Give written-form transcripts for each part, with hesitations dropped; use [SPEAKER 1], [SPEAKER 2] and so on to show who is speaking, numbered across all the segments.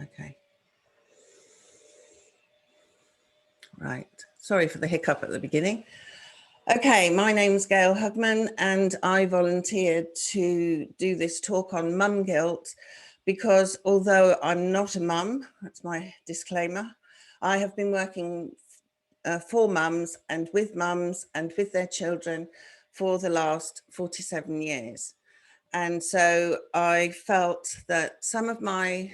[SPEAKER 1] Okay. Right. Sorry for the hiccup at the beginning. Okay, my name's Gail Hugman, and I volunteered to do this talk on mum guilt because although I'm not a mum, that's my disclaimer, I have been working for mums and with their children for the last 47 years. And so I felt that some of my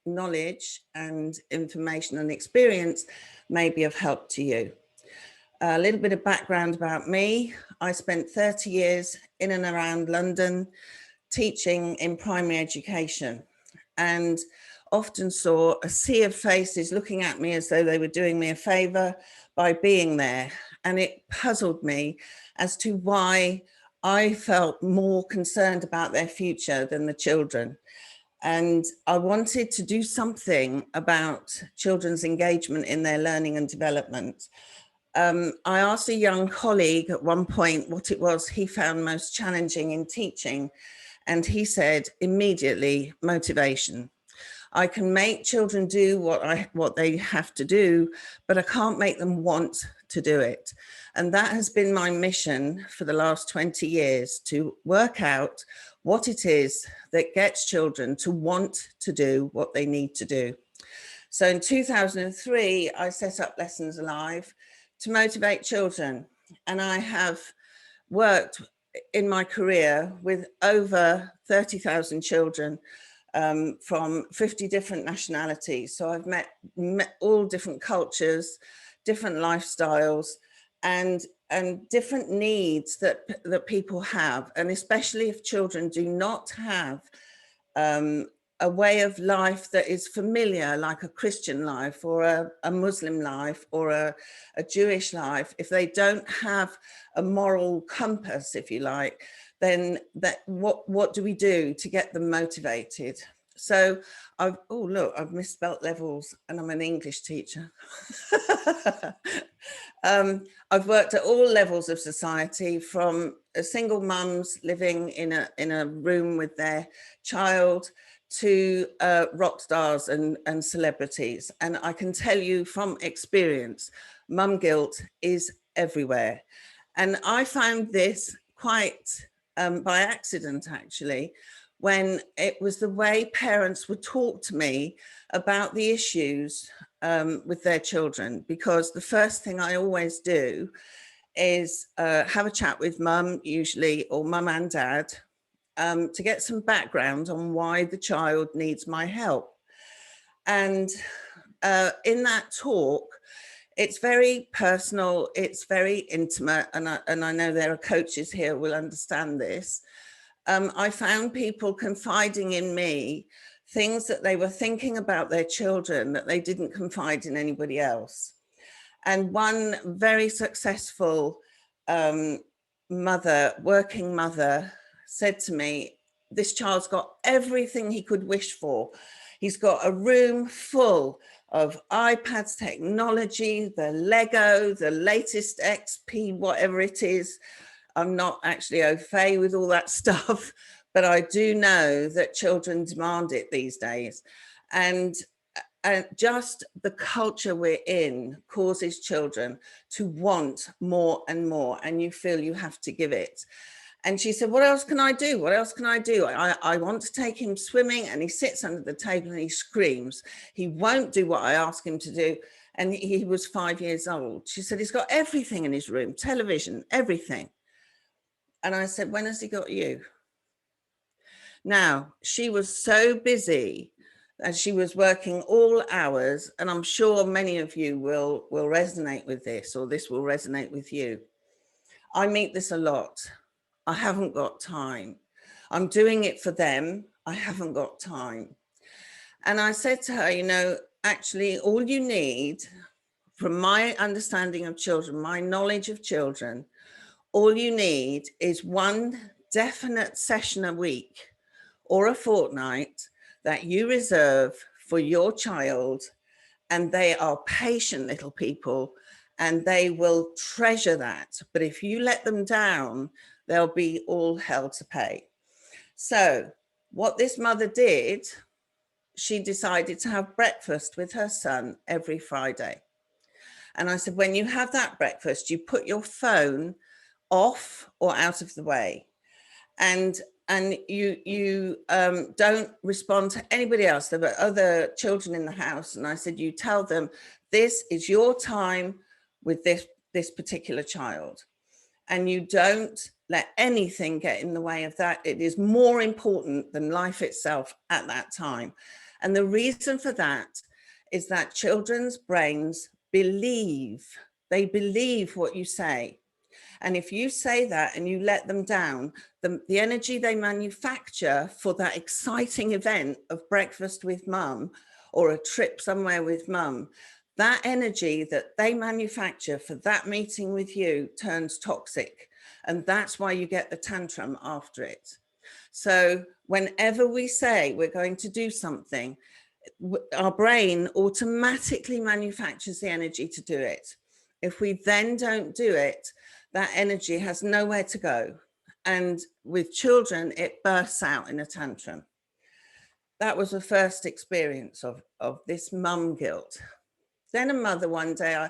[SPEAKER 1] knowledge and information and experience may be of help to you. A little bit of background about me. I spent 30 years in and around London teaching in primary education, and often saw a sea of faces looking at me as though they were doing me a favor by being there. And it puzzled me as to why I felt more concerned about their future than the children. And I wanted to do something about children's engagement in their learning and development. I asked a young colleague at one point what it was he found most challenging in teaching, and he said immediately, motivation. I can make children do what they have to do, but I can't make them want to do it. And that has been my mission for the last 20 years, to work out what it is that gets children to want to do what they need to do. So in 2003, I set up Lessons Alive to motivate children. And I have worked in my career with over 30,000 children from 50 different nationalities. So I've met all different cultures, different lifestyles, and different needs that people have. And especially if children do not have a way of life that is familiar, like a Christian life or a Muslim life or a Jewish life, if they don't have a moral compass, if you like, then what do we do to get them motivated? So I've misspelt levels, and I'm an English teacher. I've worked at all levels of society, from single mums living in a room with their child to rock stars and celebrities. And I can tell you from experience, mum guilt is everywhere. And I found this quite by accident, actually, when it was the way parents would talk to me about the issues with their children. Because the first thing I always do is have a chat with mum, usually, or mum and dad, to get some background on why the child needs my help. And in that talk, it's very personal, it's very intimate, and I know there are coaches here who will understand this. I found people confiding in me things that they were thinking about their children that they didn't confide in anybody else. And one very successful working mother, said to me, this child's got everything he could wish for. He's got a room full of iPads, technology, the Lego, the latest XP, whatever it is. I'm not actually au fait with all that stuff, but I do know that children demand it these days. And just the culture we're in causes children to want more and more, and you feel you have to give it. And she said, what else can I do? What else can I do? I want to take him swimming, and he sits under the table and he screams. He won't do what I ask him to do. And he was 5 years old. She said, he's got everything in his room, television, everything. And I said, when has he got you? Now, she was so busy and she was working all hours. And I'm sure many of you will resonate with this, or this will resonate with you. I meet this a lot. I haven't got time. I'm doing it for them. I haven't got time. And I said to her, actually, all you need, from my understanding of children, my knowledge of children, all you need is one definite session a week or a fortnight that you reserve for your child, and they are patient little people and they will treasure that. But if you let them down, they'll be all hell to pay. So what this mother did, she decided to have breakfast with her son every Friday. And I said, when you have that breakfast, you put your phone off or out of the way. And you don't respond to anybody else. There were other children in the house. And I said, you tell them, this is your time with this particular child. And you don't let anything get in the way of that. It is more important than life itself at that time. And the reason for that is that children's brains believe what you say. And if you say that and you let them down, the energy they manufacture for that exciting event of breakfast with mum or a trip somewhere with mum, that energy that they manufacture for that meeting with you turns toxic. And that's why you get the tantrum after it. So whenever we say we're going to do something, our brain automatically manufactures the energy to do it. If we then don't do it, that energy has nowhere to go. And with children, it bursts out in a tantrum. That was the first experience of this mum guilt. Then a mother one day,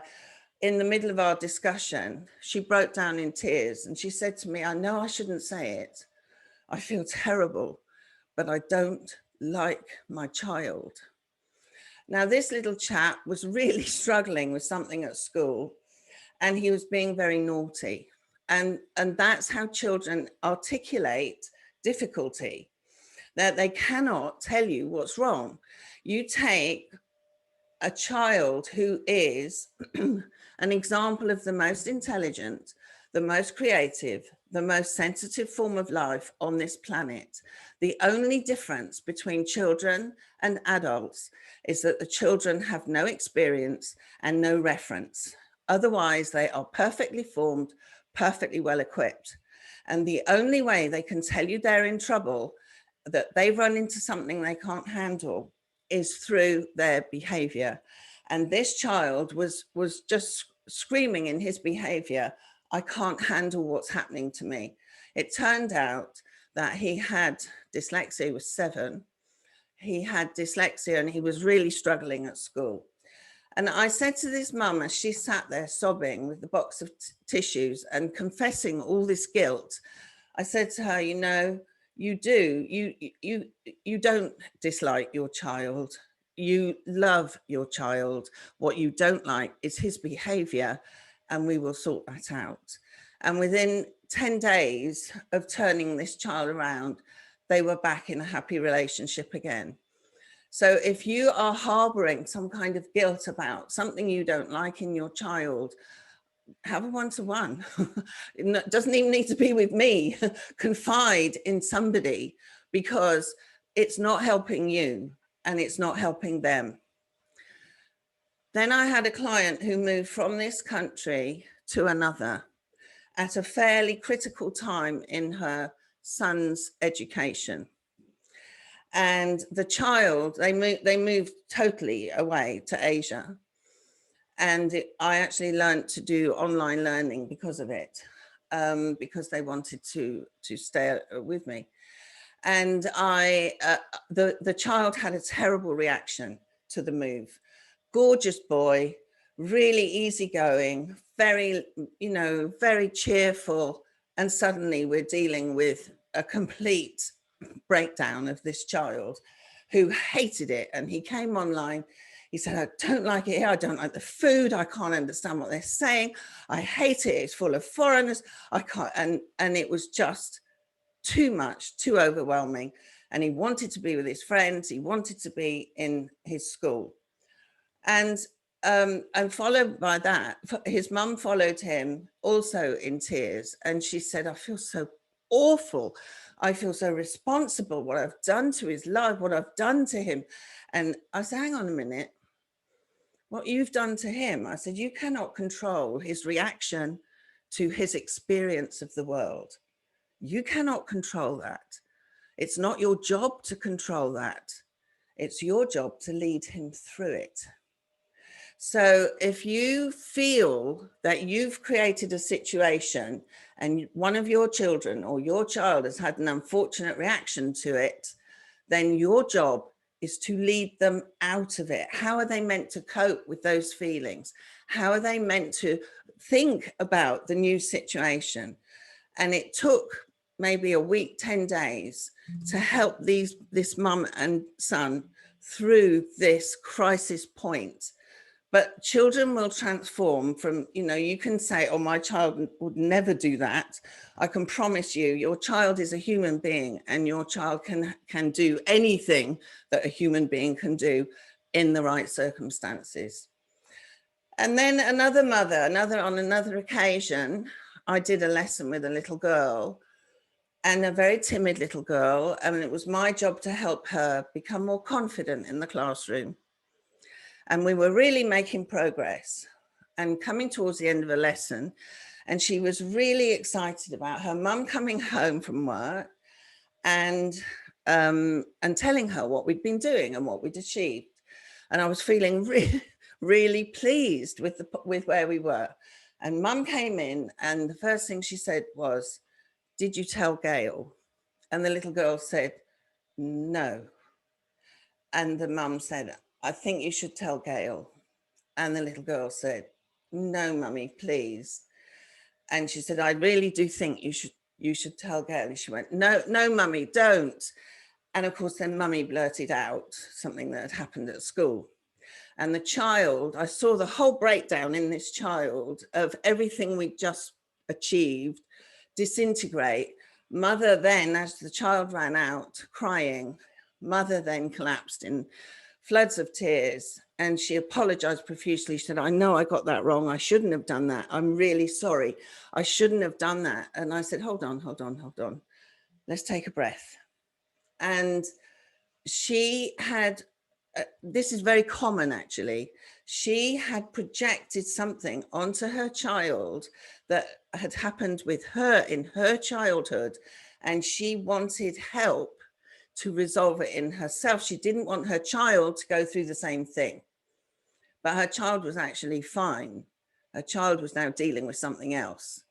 [SPEAKER 1] in the middle of our discussion, she broke down in tears and she said to me, I know I shouldn't say it. I feel terrible, but I don't like my child. Now, this little chap was really struggling with something at school and he was being very naughty. And that's how children articulate difficulty, that they cannot tell you what's wrong. You take a child who is an example of the most intelligent, the most creative, the most sensitive form of life on this planet. The only difference between children and adults is that the children have no experience and no reference. Otherwise, they are perfectly formed, perfectly well equipped. And the only way they can tell you they're in trouble, that they've run into something they can't handle, is through their behavior. And this child was just screaming in his behavior, I can't handle what's happening to me. It turned out that he had dyslexia. He was 7. He had dyslexia and he was really struggling at school. And I said to this mum, as she sat there sobbing with the box of tissues and confessing all this guilt, I said to her, you know, you don't dislike your child. You love your child. What you don't like is his behavior, and we will sort that out. And within 10 days of turning this child around, they were back in a happy relationship again. So if you are harboring some kind of guilt about something you don't like in your child, have a one-to-one. It doesn't even need to be with me. Confide in somebody, because it's not helping you and it's not helping them. Then I had a client who moved from this country to another at a fairly critical time in her son's education. And the child, they moved totally away to Asia. And I actually learned to do online learning because of it, because they wanted to stay with me. And the child had a terrible reaction to the move. Gorgeous boy, really easygoing, very, very cheerful. And suddenly we're dealing with a complete breakdown of this child who hated it. And he came online. He said, I don't like it here. I don't like the food. I can't understand what they're saying. I hate it. It's full of foreigners. I can't. And it was just too much, too overwhelming. And he wanted to be with his friends. He wanted to be in his school. And followed by that, his mum followed him also in tears. And she said, I feel so awful. I feel so responsible, what I've done to his life, what I've done to him. And I said, hang on a minute. What you've done to him, I said, you cannot control his reaction to his experience of the world. You cannot control that. It's not your job to control that. It's your job to lead him through it. So if you feel that you've created a situation and one of your children or your child has had an unfortunate reaction to it, then your job is to lead them out of it. How are they meant to cope with those feelings? How are they meant to think about the new situation? And it took maybe a week, 10 days to help this mum and son through this crisis point. But children will transform from, you can say, oh, my child would never do that. I can promise you, your child is a human being, and your child can do anything that a human being can do in the right circumstances. And then another mother, on another occasion, I did a lesson with a little girl, and a very timid little girl, and it was my job to help her become more confident in the classroom. And we were really making progress and coming towards the end of a lesson. And she was really excited about her mum coming home from work and telling her what we'd been doing and what we'd achieved. And I was feeling really pleased with where we were. And mum came in, and the first thing she said was, "Did you tell Gail?" And the little girl said, "No." And the mum said, "I think you should tell Gail." And the little girl said, "No, mummy, please." And she said, "I really do think you should tell Gail." And she went, "No, mummy, don't." And of course, then mummy blurted out something that had happened at school. And the child, I saw the whole breakdown in this child of everything we'd just achieved disintegrate. Mother then, as the child ran out crying, mother then collapsed in floods of tears, and she apologized profusely. She said, "I know I got that wrong. I shouldn't have done that. I'm really sorry. I shouldn't have done that." And I said, hold on. Let's take a breath. And she had, this is very common actually, she had projected something onto her child that had happened with her in her childhood, and she wanted help to resolve it in herself. She didn't want her child to go through the same thing, but her child was actually fine. Her child was now dealing with something else.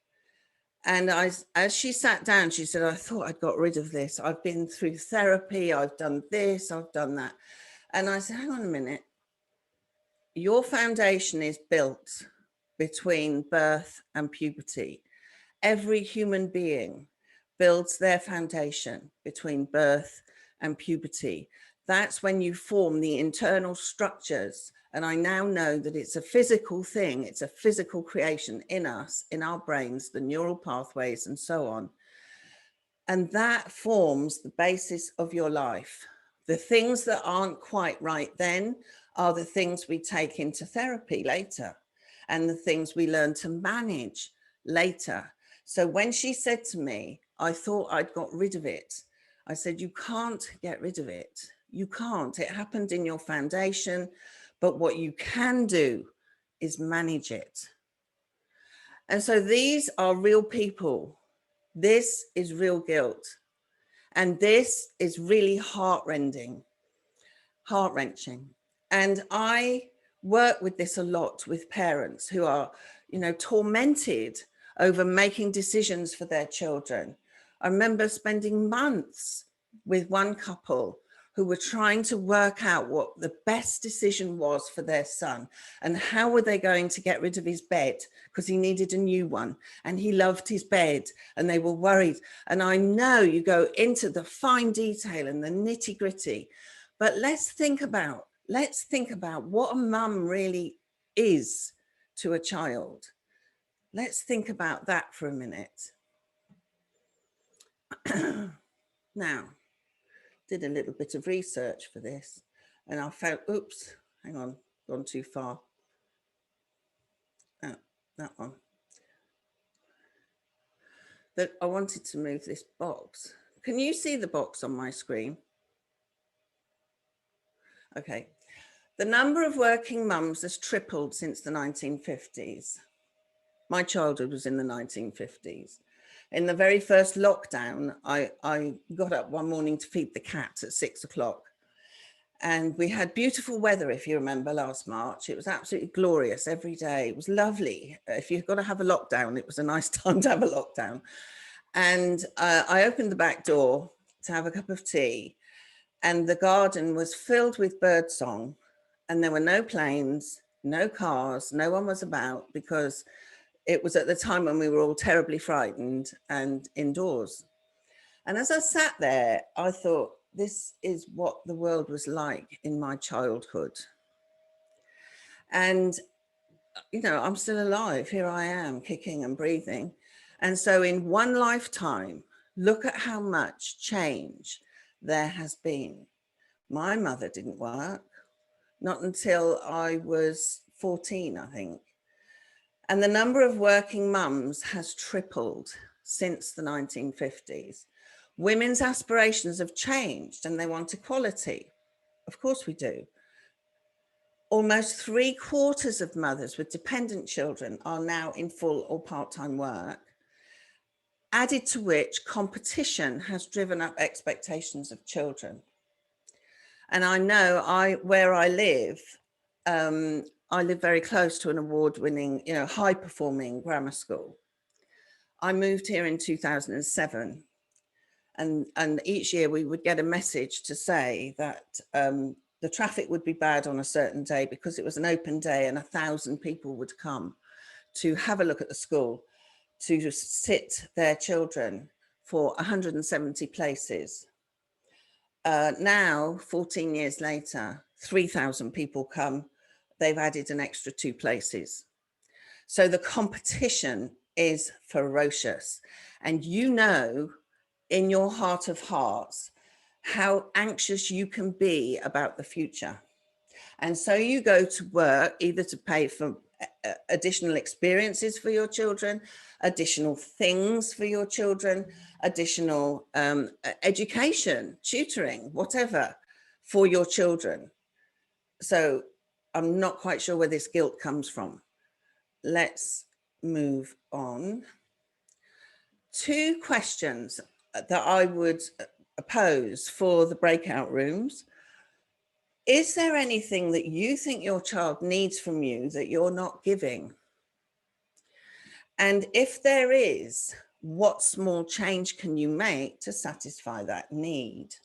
[SPEAKER 1] And as she sat down, she said, "I thought I'd got rid of this. I've been through therapy. I've done this, I've done that." And I said, "Hang on a minute. Your foundation is built between birth and puberty. Every human being builds their foundation between birth and puberty. That's when you form the internal structures. And I now know that it's a physical thing. It's a physical creation in us, in our brains, the neural pathways and so on. And that forms the basis of your life. The things that aren't quite right then are the things we take into therapy later, and the things we learn to manage later. So when she said to me, "I thought I'd got rid of it," I said, "You can't get rid of it. You can't. It happened in your foundation, but what you can do is manage it." And so these are real people. This is real guilt. And this is really heart-wrenching. And I work with this a lot with parents who are, tormented over making decisions for their children. I remember spending months with one couple who were trying to work out what the best decision was for their son, and how were they going to get rid of his bed because he needed a new one and he loved his bed, and they were worried. And I know you go into the fine detail and the nitty gritty, but let's think about what a mum really is to a child. Let's think about that for a minute. Now, did a little bit of research for this, and I found, oops, hang on, gone too far. Oh, that one. That I wanted to move this box. Can you see the box on my screen? Okay. The number of working mums has tripled since the 1950s. My childhood was in the 1950s. In the very first lockdown, I got up one morning to feed the cat at 6 o'clock. And we had beautiful weather, if you remember, last March. It was absolutely glorious every day. It was lovely. If you've got to have a lockdown, it was a nice time to have a lockdown. And I opened the back door to have a cup of tea. and the garden was filled with birdsong, and there were no planes, no cars, no one was about, because it was at the time when we were all terribly frightened and indoors. And as I sat there, I thought, this is what the world was like in my childhood. And, you know, I'm still alive. Here I am, kicking and breathing. And so in one lifetime, look at how much change there has been. My mother didn't work, not until I was 14, I think. And the number of working mums has tripled since the 1950s. Women's aspirations have changed and they want equality. Of course we do. Almost 3/4 of mothers with dependent children are now in full or part-time work, added to which competition has driven up expectations of children. And I know where I live very close to an award-winning, you know, high-performing grammar school. I moved here in 2007. And each year we would get a message to say that the traffic would be bad on a certain day because it was an open day and 1,000 people would come to have a look at the school, to sit their children for 170 places. Now, 14 years later, 3,000 people come. They've added an extra 2 places. So the competition is ferocious. And you know, in your heart of hearts, how anxious you can be about the future. And so you go to work either to pay for additional experiences for your children, additional things for your children, additional education, tutoring, whatever for your children. So I'm not quite sure where this guilt comes from. Let's move on. 2 questions that I would pose for the breakout rooms. Is there anything that you think your child needs from you that you're not giving? And if there is, what small change can you make to satisfy that need?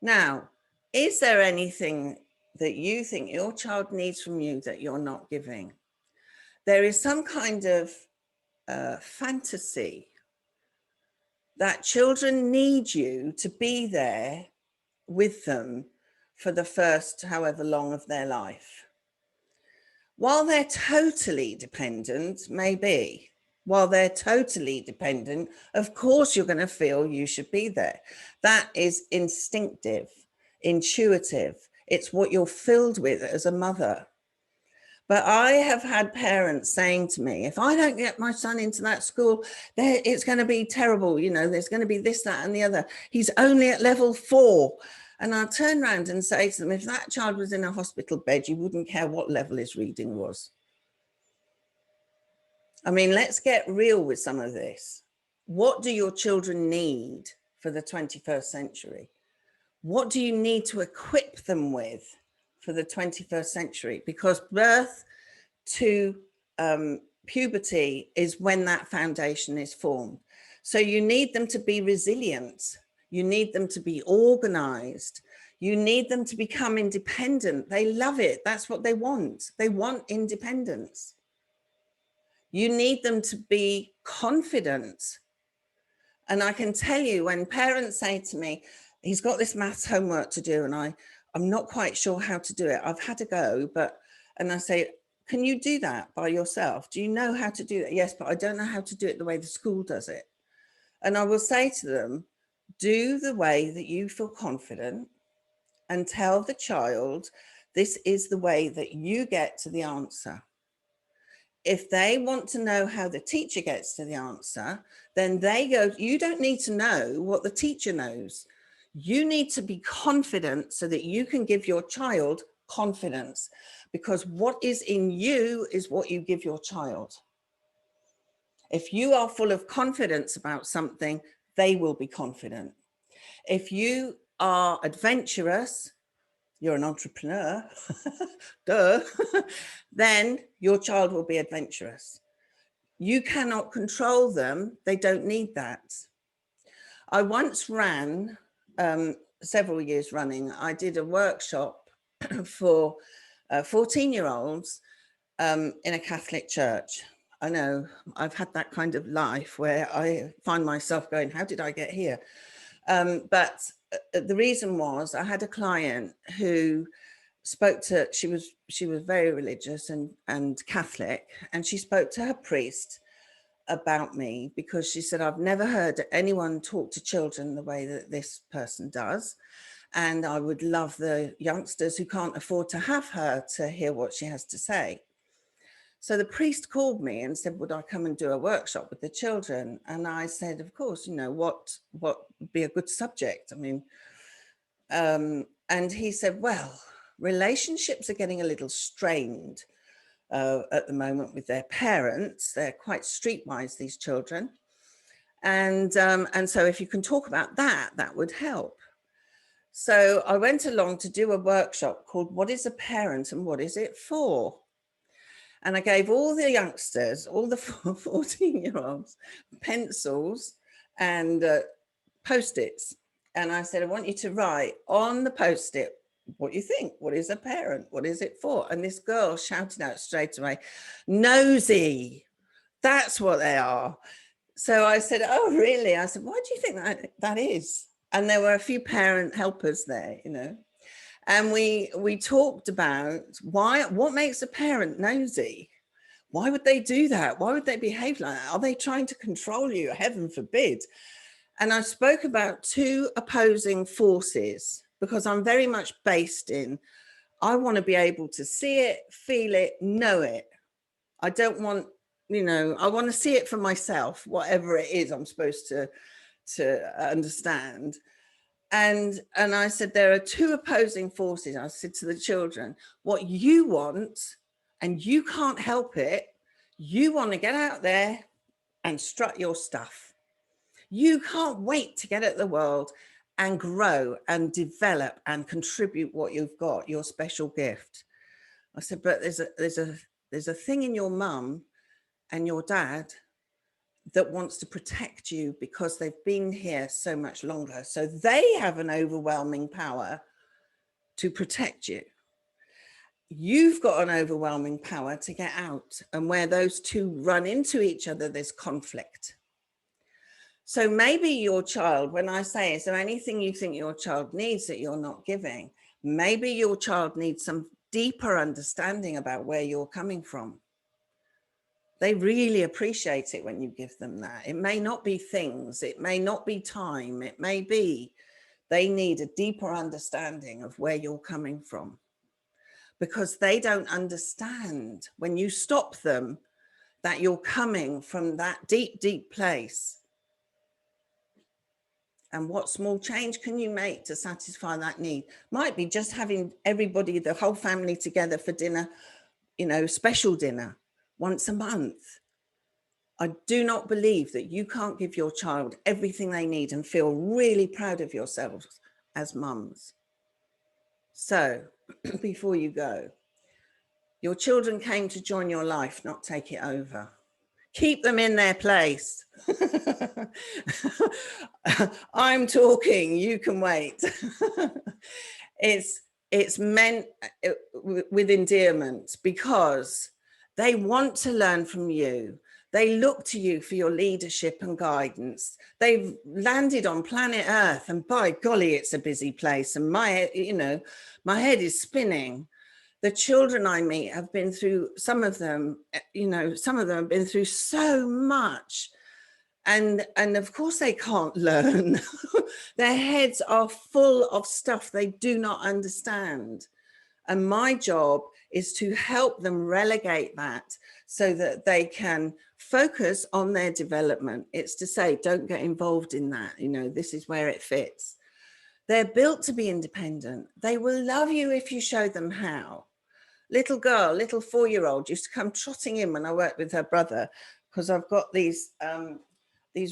[SPEAKER 1] Now, is there anything that you think your child needs from you that you're not giving? There is some kind of fantasy that children need you to be there with them for the first however long of their life. While they're totally dependent, maybe, while they're totally dependent, of course you're going to feel you should be there. That is instinctive, intuitive. It's what you're filled with as a mother. But I have had parents saying to me, if I don't get my son into that school, it's going to be terrible. You know, there's going to be this, that, and the other. He's only at level 4. And I'll turn around and say to them, if that child was in a hospital bed, you wouldn't care what level his reading was. I mean, let's get real with some of this. What do your children need for the 21st century? What do you need to equip them with for the 21st century? Because birth to puberty is when that foundation is formed. So you need them to be resilient. You need them to be organized. You need them to become independent. They love it. That's what they want. They want independence. You need them to be confident. And I can tell you, when parents say to me, he's got this maths homework to do and I'm not quite sure how to do it. I've had a go, and I say, can you do that by yourself? Do you know how to do it? Yes, but I don't know how to do it the way the school does it. And I will say to them, do the way that you feel confident and tell the child, this is the way that you get to the answer. If they want to know how the teacher gets to the answer, then they go, you don't need to know what the teacher knows. You need to be confident so that you can give your child confidence, because what is in you is what you give your child. If you are full of confidence about something, they will be confident. If you are adventurous, you're an entrepreneur, duh, then your child will be adventurous. You cannot control them. They don't need that. I once ran several years running, I did a workshop for 14-year-olds in a Catholic church. I know I've had that kind of life where I find myself going, how did I get here? But the reason was I had a client who spoke to, she was very religious and Catholic, and she spoke to her priest about me because she said, I've never heard anyone talk to children the way that this person does. And I would love the youngsters who can't afford to have her to hear what she has to say. So the priest called me and said, would I come and do a workshop with the children? And I said, of course, you know, what would be a good subject? I mean, and he said, well, relationships are getting a little strained at the moment with their parents. They're quite streetwise, these children. And so if you can talk about that, that would help. So I went along to do a workshop called What is a Parent and What is It For? And I gave all the youngsters, all the 14-year-olds, pencils and Post-its. And I said, I want you to write on the Post-it what you think. What is a parent? What is it for? And this girl shouted out straight away, nosy. That's what they are. So I said, oh, really? I said, why do you think that is? And there were a few parent helpers there, you know. And we talked about what makes a parent nosy? Why would they do that? Why would they behave like that? Are they trying to control you? Heaven forbid. And I spoke about two opposing forces because I'm very much based in, I want to be able to see it, feel it, know it. I don't want, you know, I want to see it for myself, whatever it is I'm supposed to understand. And I said, there are two opposing forces. I said to the children, what you want, and you can't help it, you want to get out there and strut your stuff. You can't wait to get at the world and grow and develop and contribute what you've got, your special gift. I said, but there's a thing in your mum and your dad that wants to protect you because they've been here so much longer. So they have an overwhelming power to protect you. You've got an overwhelming power to get out. And where those two run into each other, there's conflict. So maybe your child, when I say, is there anything you think your child needs that you're not giving? Maybe your child needs some deeper understanding about where you're coming from. They really appreciate it when you give them that. It may not be things, it may not be time, it may be they need a deeper understanding of where you're coming from, because they don't understand when you stop them that you're coming from that deep, deep place. And what small change can you make to satisfy that need? Might be just having everybody, the whole family together for dinner, you know, special dinner once a month. I do not believe that you can't give your child everything they need and feel really proud of yourselves as mums. So before you go, your children came to join your life, not take it over. Keep them in their place. I'm talking, you can wait. It's meant with endearment because they want to learn from you. They look to you for your leadership and guidance. They've landed on planet Earth, and by golly, it's a busy place. And my head is spinning. The children I meet have been through, some of them have been through so much. And of course they can't learn. Their heads are full of stuff they do not understand. And my job is to help them relegate that so that they can focus on their development. It's to say, don't get involved in that. You know, this is where it fits. They're built to be independent. They will love you if you show them how. Little girl, little 4-year-old used to come trotting in when I worked with her brother, because I've got these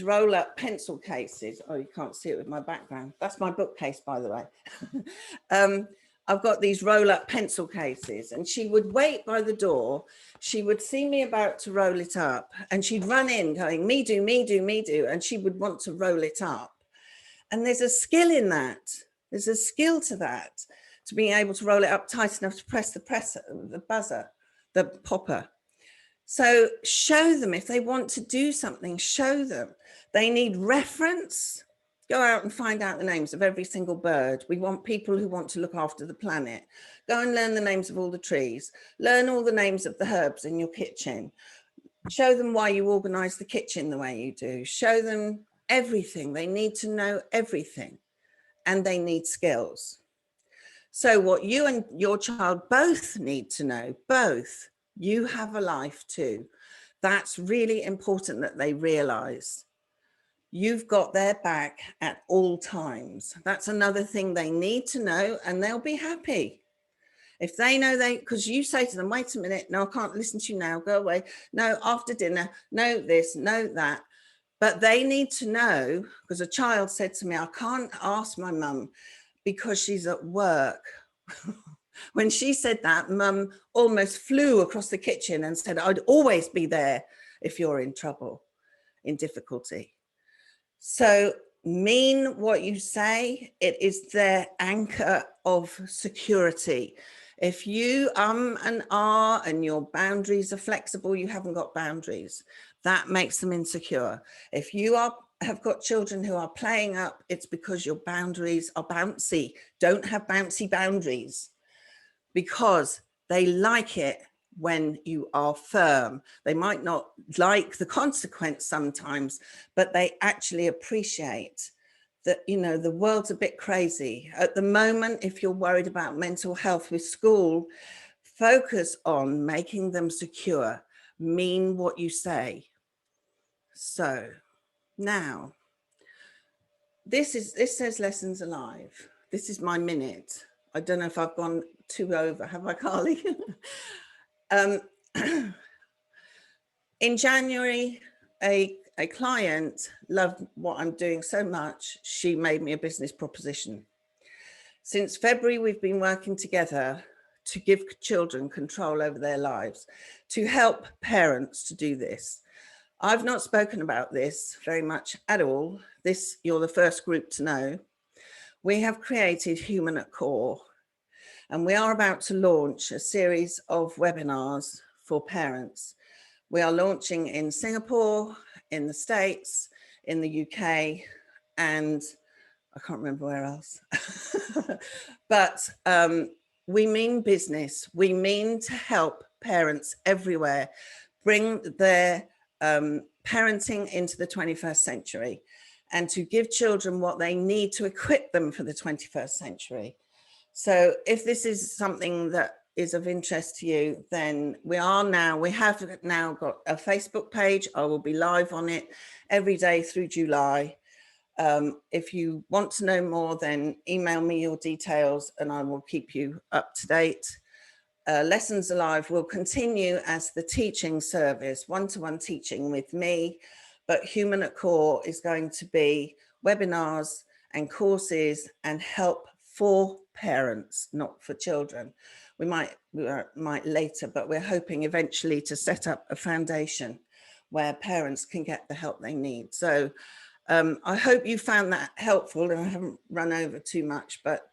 [SPEAKER 1] roll-up pencil cases. Oh, you can't see it with my background. That's my bookcase, by the way. I've got these roll-up pencil cases, and she would wait by the door. She would see me about to roll it up, and she'd run in going, me do, me do, me do, and she would want to roll it up. And there's a skill in that. There's a skill to that, to being able to roll it up tight enough to press the buzzer, the popper. So show them if they want to do something, show them. They need reference. Go out and find out the names of every single bird. We want people who want to look after the planet. Go and learn the names of all the trees. Learn all the names of the herbs in your kitchen. Show them why you organize the kitchen the way you do. Show them everything. They need to know everything, and they need skills. So what you and your child both need to know, both, you have a life too. That's really important that they realize. You've got their back at all times. That's another thing they need to know, and they'll be happy. If they know because you say to them, wait a minute, no, I can't listen to you now, go away. No, after dinner, no this, no that. But they need to know, because a child said to me, I can't ask my mum because she's at work. When she said that, mum almost flew across the kitchen and said, I'd always be there if you're in trouble, in difficulty. So mean what you say. It is their anchor of security. If you and ah and your boundaries are flexible, you haven't got boundaries. That makes them insecure. If you have got children who are playing up, it's because your boundaries are bouncy. Don't have bouncy boundaries, because they like it when you are firm. They might not like the consequence sometimes, but they actually appreciate that, you know, the world's a bit crazy. At the moment, if you're worried about mental health with school, focus on making them secure. Mean what you say. So now, this says Lessons Alive. This is my minute. I don't know if I've gone too over, have I, Carly? In January, a client loved what I'm doing so much, she made me a business proposition. Since February, we've been working together to give children control over their lives, to help parents to do this. I've not spoken about this very much at all. You're the first group to know. We have created Human at Core, and we are about to launch a series of webinars for parents. We are launching in Singapore, in the States, in the UK, and I can't remember where else. But we mean business. We mean to help parents everywhere bring their parenting into the 21st century, and to give children what they need to equip them for the 21st century. So if this is something that is of interest to you, then we have now got a Facebook page. I will be live on it every day through July. If you want to know more, then email me your details and I will keep you up to date. Lessons Alive will continue as the teaching service, one-to-one teaching with me, but Human at Core is going to be webinars and courses and help for parents, not for children. We might later, but we're hoping eventually to set up a foundation where parents can get the help they need. So I hope you found that helpful, and I haven't run over too much, but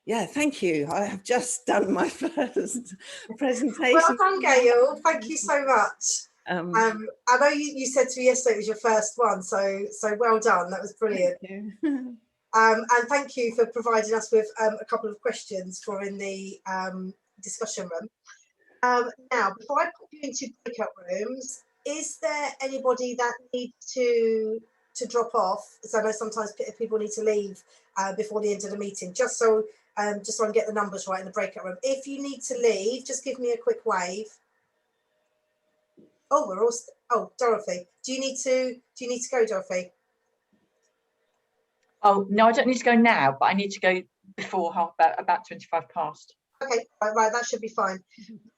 [SPEAKER 1] yeah, thank you. I have just done my first presentation.
[SPEAKER 2] Well done, Gail. Thank you so much. I know you said to me yesterday it was your first one, so well done. That was brilliant.
[SPEAKER 1] Thank you.
[SPEAKER 2] And thank you for providing us with a couple of questions for in the discussion room. Now, before I put you into breakout rooms, is there anybody that needs to drop off? So I know sometimes people need to leave before the end of the meeting, just so I can get the numbers right in the breakout room. If you need to leave, just give me a quick wave. Oh, Dorothy, do you need to go, Dorothy?
[SPEAKER 3] Oh, no, I don't need to go now, but I need to go before about 25 past.
[SPEAKER 2] Okay, right, that should be fine.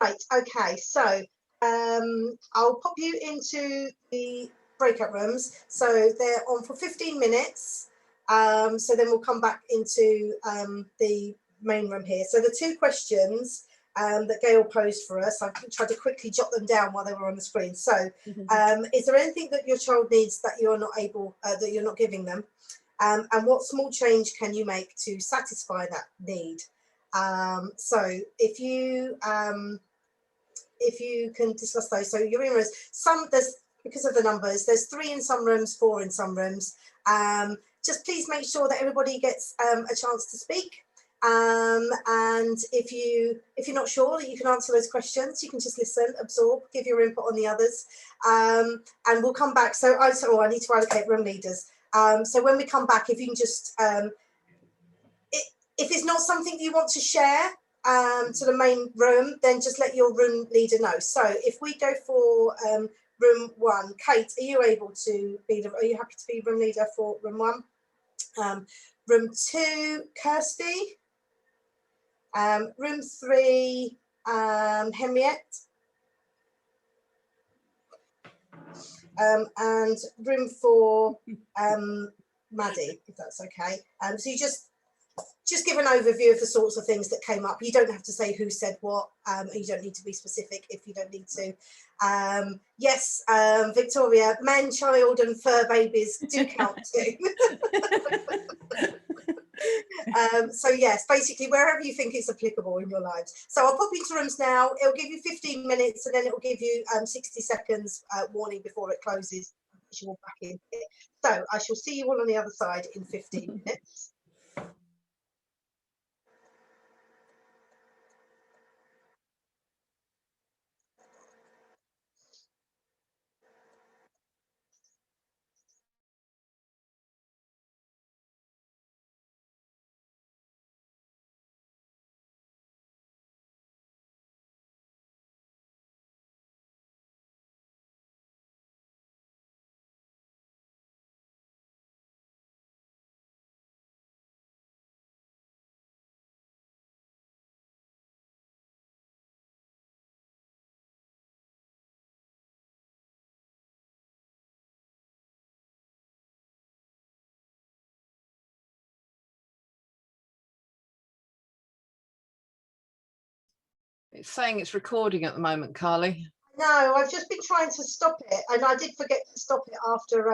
[SPEAKER 2] Right, okay, so I'll pop you into the breakout rooms. So they're on for 15 minutes. So then we'll come back into the main room here. So the two questions that Gail posed for us, I tried to quickly jot them down while they were on the screen. So is there anything that your child needs that you're not able, that you're not giving them? and what small change can you make to satisfy that need. So if you can discuss those. So your rooms, there's, because of the numbers, there's 3 in some rooms, 4 in some rooms. Just please make sure that everybody gets a chance to speak. And if you're not sure that you can answer those questions, you can just listen, absorb, give your input on the others, and we'll come back. So I need to allocate room leaders. So when we come back, if you can just, if it's not something you want to share to the main room, then just let your room leader know. So if we go for room 1, Kate, are you able to be? Are you happy to be room leader for room 1? Room 2, Kirsty. Room 3, Henriette. And room 4, Maddie, if that's okay. So you just give an overview of the sorts of things that came up. You don't have to say who said what. You don't need to be specific if you don't need to. Yes, Victoria, man, child and fur babies do count too. So yes, basically wherever you think it's applicable in your lives. So I'll pop into rooms now. It'll give you 15 minutes and then it'll give you 60 seconds warning before it closes. You all back in here. So I shall see you all on the other side in 15 minutes.
[SPEAKER 4] It's saying it's recording at the moment, Carly.
[SPEAKER 2] No, I've just been trying to stop it and I did forget to stop it after